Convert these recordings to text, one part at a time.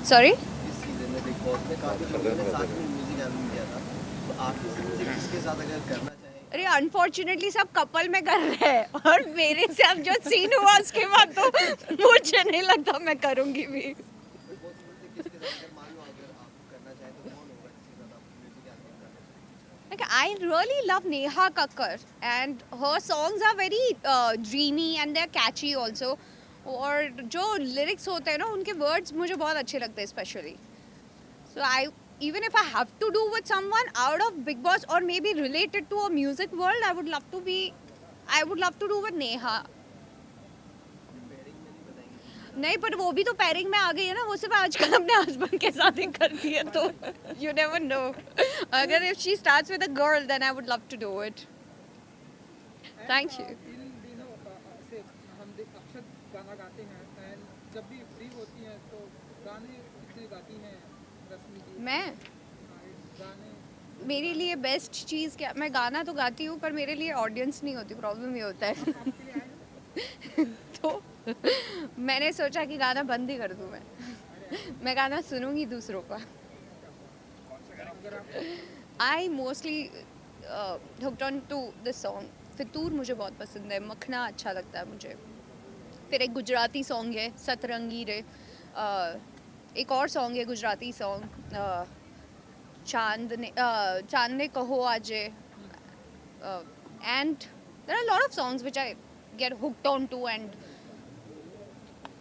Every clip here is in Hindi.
सॉरी, इस सीजन में बिग बॉस में काफी लोगों ने साथ में म्यूजिक एल्बम किया था, तो आप किसके साथ अगर करना चाहें? अरे अनफॉर्चुनेटली सब कपल में कर रहे हैं और मेरे से अब जो सीन हुआ उसके बाद तो मुझे नहीं लगता मैं करूँगी भी। वो किसके साथ अगर मान लो अगर आप करना चाहें तो कौन होगा जिसके साथ आप म्यूजिक एल्बम करना चाहें? Like I really love Neha Kakkar and her songs are very dreamy and they're catchy also. और जो lyrics होते हैं ना उनके words मुझे बहुत अच्छे लगते हैं especially. So I even if I have to do with someone out of Big Boss or maybe related to a music world, I would love to do with Neha. Pairing में नहीं बताएंगे किसके साथ? नहीं पर वो भी तो पैरिंग में आ गई है ना, वो सिर्फ आजकल अपने हस्बैंड के साथ ही करती है तो यू नेवर नो। अगर if she starts with a girl then I would love to do it. Thank you. इन दिनों से अक्सर गाना गाते हैं एंड जब भी फ्री होती हैं तो गाने कितने गाती हैं रश्मि जी? मैं गाने मेरे लिए बेस्ट चीज़ क्या, मैं गाना तो गाती हूँ पर मेरे लिए ऑडियंस नहीं होती, प्रॉब्लम ये होता है। आपके लिए आए हैं? तो मैंने सोचा कि गाना बंद ही कर दूँ मैं गाना सुनूंगी दूसरों का। I mostly hooked on to this song. Fitoor मुझे बहुत पसंद है, मखना अच्छा लगता है मुझे। फिर एक गुजराती सॉन्ग है सतरंगी रे, एक और सॉन्ग है गुजराती सॉन्ग चांद ने कहो आजे, and there are lot of songs which I get hooked on to and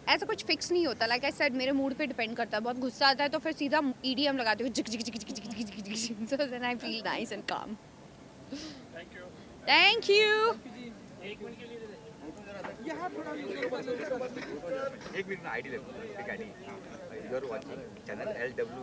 ऐसा कुछ फिक्स नहीं होता। लाइक आई सेड मेरे मूड पे डिपेंड करता है, बहुत गुस्सा आता है तो फिर सीधा ईडीएम लगाती हूँ जिक जिक जिक जिक जिक जिक जिक जिक, so then I feel nice and calm. Thank you. यहाँ थोड़ा एक मिनट में आईडी देखो, एक ID you are watching channel LW।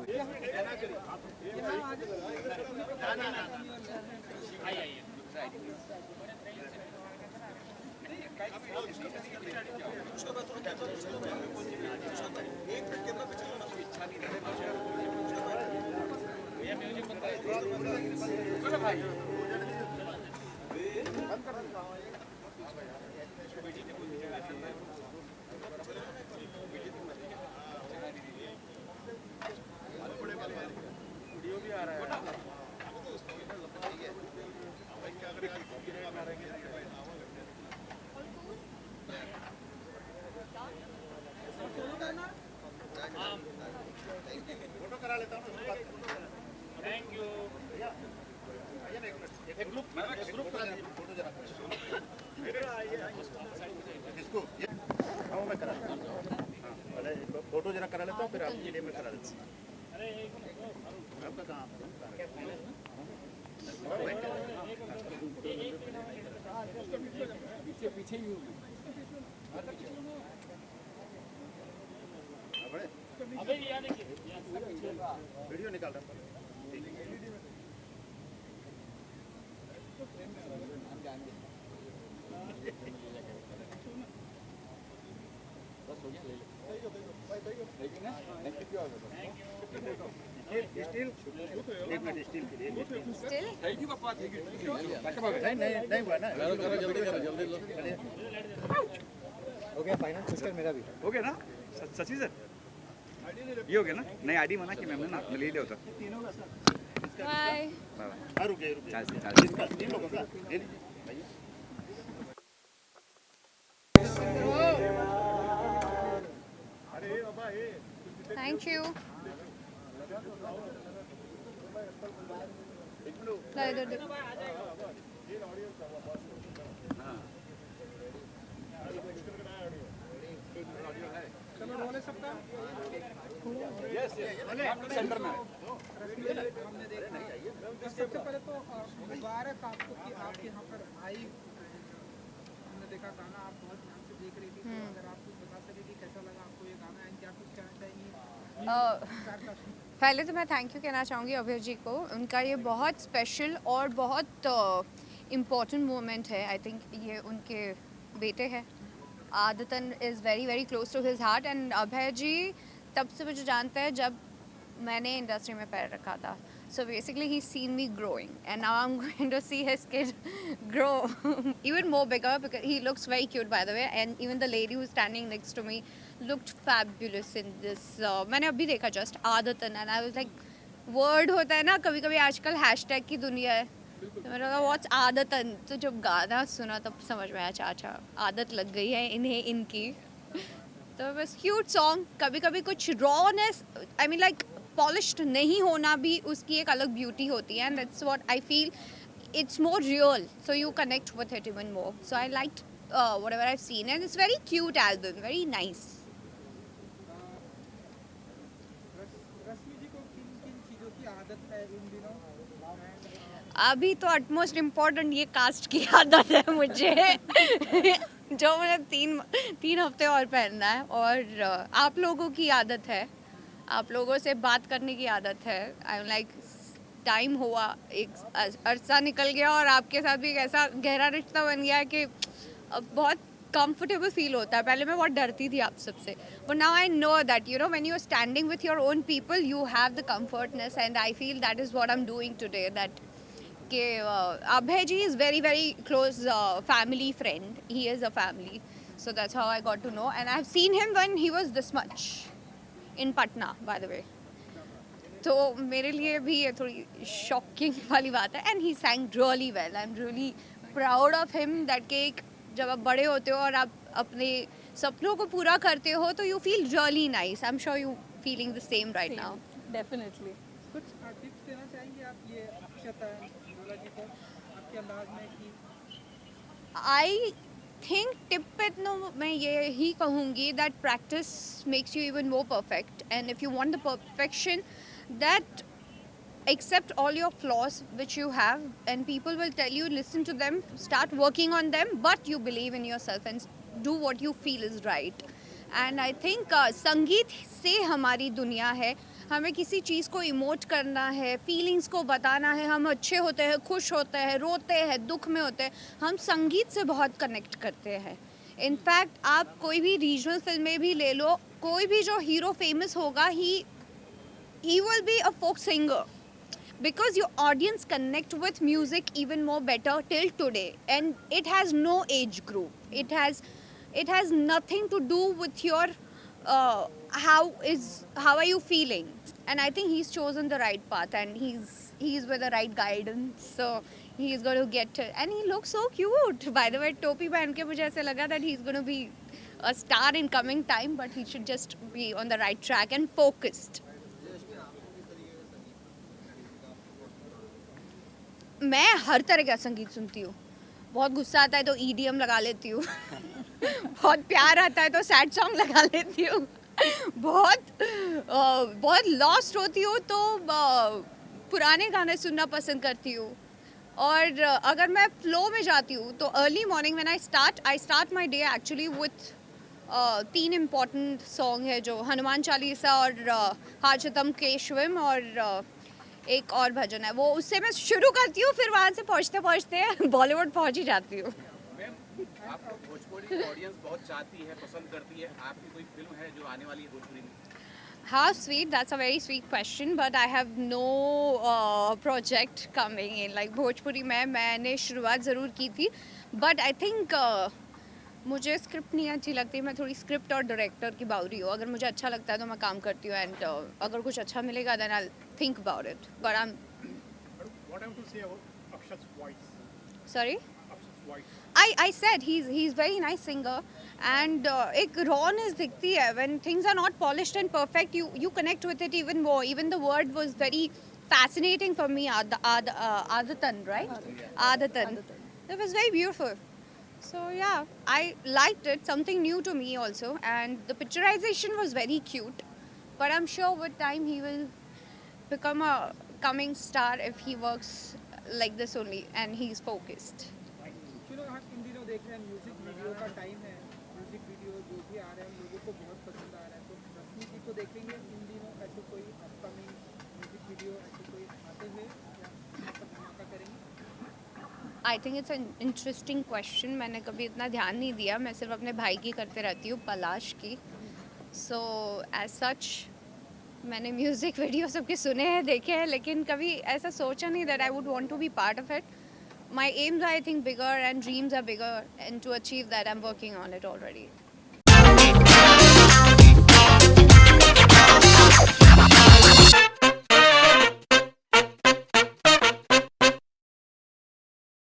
Photo जरा करा लेता हूँ फिर आपके लिए मैं करा देता हूँ। आपका कहाँ पीछे पीछे ही वीडियो निकाल रहा हूँ। स्टील एक मिनट स्टील के लिए स्टिल थैंक यू पापा, थैंक यू। नहीं हुआ ना, जल्दी हो गया फाइनल सिस्टर मेरा भी। हो गया ना सची सर, ये हो गया ना। नहीं आईडी मना कि मैंने ना मैं ले लिया होता। बाय। बाय रुके चाल इसका 3 लोगों का ले लीजिए भैया। Thank you. ला इधर देखो। चलो बोले सबका सेंटर में हमने देखा। सबसे पहले तो मुबारक आपको कि आप यहाँ पर आई। हमने देखा गाना आप बहुत ध्यान से देख रही थी, तो अगर आप कुछ बता सके कि कैसा लगा आपको ये गाना एंड क्या कुछ कहना चाहिए? पहले तो मैं थैंक यू कहना चाहूँगी अभय जी को। उनका ये बहुत स्पेशल और बहुत इम्पोर्टेंट मोमेंट है। आई थिंक ये उनके बेटे हैं, Aadatan is very very close to his heart. And Abhay ji तब से मुझे जानते हैं जब मैंने इंडस्ट्री में पैर रखा था। So basically, he's seen me growing, and now I'm going to see his kid grow even more bigger because he looks very cute, by the way. And even the lady who's standing next to me looked fabulous in this. मैंने अभी देखा just आदतन, and I was like, word होता है ना कभी कभी आजकल hashtag की दुनिया है. तो मैंने कहा what's आदतन. तो जब गाना सुना तब समझ में आया, अच्छा अच्छा आदत लग गई है इन्हें इनकी. तो बस क्यूट सॉन्ग. कभी कभी कुछ rawness, I mean like polished नहीं होना भी उसकी एक अलग ब्यूटी होती है, and that's what I feel. It's more real, so you connect with it even more. So I liked whatever I have seen, and it's very cute album, very nice. Rashmi ji को किन किन चीज़ों की आदत है इन दिनों? अभी तो अटमोस्ट इम्पोर्टेंट ये कास्ट की आदत है मुझे जो मुझे तीन हफ्ते और पहनना है. और आप लोगों की आदत है, आप लोगों से बात करने की आदत है. आई एम लाइक टाइम हुआ, एक अरसा निकल गया और आपके साथ भी एक ऐसा गहरा रिश्ता बन गया है कि अब बहुत कंफर्टेबल फील होता है. पहले मैं बहुत डरती थी आप सबसे, but now I know that you know when you are standing with your own people you have the comfortness, and I feel that is what I am doing today. That कि Abhay ji is very very close family friend. He is a family, so that's how I got to know. And I've seen him when he was this much in Patna, by the way. तो मेरे लिए भी ये थोड़ी शॉकिंग वाली बात है. And he sang really well. I'm really proud of him that कि जब आप बड़े होते हो और आप अपने सपनों को पूरा करते हो तो you feel really nice. I'm sure you feeling the same right now. Definitely. कुछ टिप्स देना चाहेंगे आप ये अक्षता भोला जी को आपके अंदाज में कि आई थिंक टिप पे तो मैं ये ही कहूँगी that practice makes you even more perfect. And if you want the perfection, that accept all your flaws which you have, and people will tell you listen to them, start working on them, but you believe in yourself and do what you feel is right. And I think संगीत से हमारी दुनिया है. हमें किसी चीज़ को इमोट करना है, फीलिंग्स को बताना है. हम अच्छे होते हैं, खुश होते हैं, रोते हैं, दुख में होते हैं, हम संगीत से बहुत कनेक्ट करते हैं. इनफैक्ट आप कोई भी रीजनल फिल्में भी ले लो, कोई भी जो हीरो फेमस होगा he will be a folk singer, because your audience connect with music even more better till today, and it has no age group. It has nothing to do with your how are you feeling. And I think he's chosen the right path, and he's with the right guidance, so he's going to get it. And he looks so cute, by the way. टोपी पहन के मुझे ऐसे लगा that he's going to be a star in coming time, but he should just be on the right track and focused. मैं हर तरह का संगीत सुनती हूँ. बहुत गुस्सा आता है तो EDM लगा लेती हूँ. बहुत प्यार आता है तो सैड सॉन्ग लगा लेती हूँ. बहुत लॉस्ट होती हूँ तो पुराने गाने सुनना पसंद करती हूँ. और अगर मैं फ्लो में जाती हूँ तो early morning when I start my day actually with 3 important song है जो हनुमान चालीसा और हाजतम केशवम और एक और भजन है, वो उससे मैं शुरू करती हूँ, फिर वहाँ से पहुँचते पहुँचते बॉलीवुड पहुँच ही जाती हूँ. मैम, आपको भोजपुरी ऑडियंस बहुत चाहती है, पसंद करती है. आपकी कोई फिल्म है जो आने वाली है भोजपुरी में? How sweet, that's a very sweet question, but I have no project coming in. Like Bhojpuri में मैंने शुरुआत ज़रूर की थी, but I think मुझे स्क्रिप्ट नहीं अच्छी लगती. मैं थोड़ी स्क्रिप्ट और डायरेक्टर की बाउरी हूँ. अगर मुझे अच्छा लगता है तो मैं काम करती हूँ, एंड अगर कुछ अच्छा मिलेगा then I'll think about it. But I'm What I have to say about Akshat's voice? sorry. Akshat's voice. I said he's very nice singer, and एक rawness दिखती है when things are not polished and perfect. You connect with it even more. Even the word was very fascinating for me. Adatan, right? Adatan. It was very beautiful. So yeah, I liked it. Something new to me also, and the picturization was very cute. But I'm sure with time he will become a coming star if he works like this only and he's focused. चलो हम इन दिनों देख रहे हैं म्यूजिक वीडियो का टाइम है. म्यूजिक वीडियो जो भी आ रहे हैं लोगों को बहुत पसंद आ रहा है. तो रश्मि जी को देखेंगे इन दिनों ऐसे कोई अपकमिंग म्यूजिक वीडियो ऐसे कोई आते हुए या आपका धमाका करेंगे? I think it's an interesting question. मैंने कभी इतना ध्यान नहीं दिया. मैं सिर्फ अपने भाई की करते रहती हूँ, पलाश की. सो एज सच मैंने म्यूज़िक वीडियो सबके सुने हैं, देखे हैं, लेकिन कभी ऐसा सोचा नहीं that I would want to be part of it. My aims are, I think, bigger and dreams are bigger, and to achieve that I'm working on it already.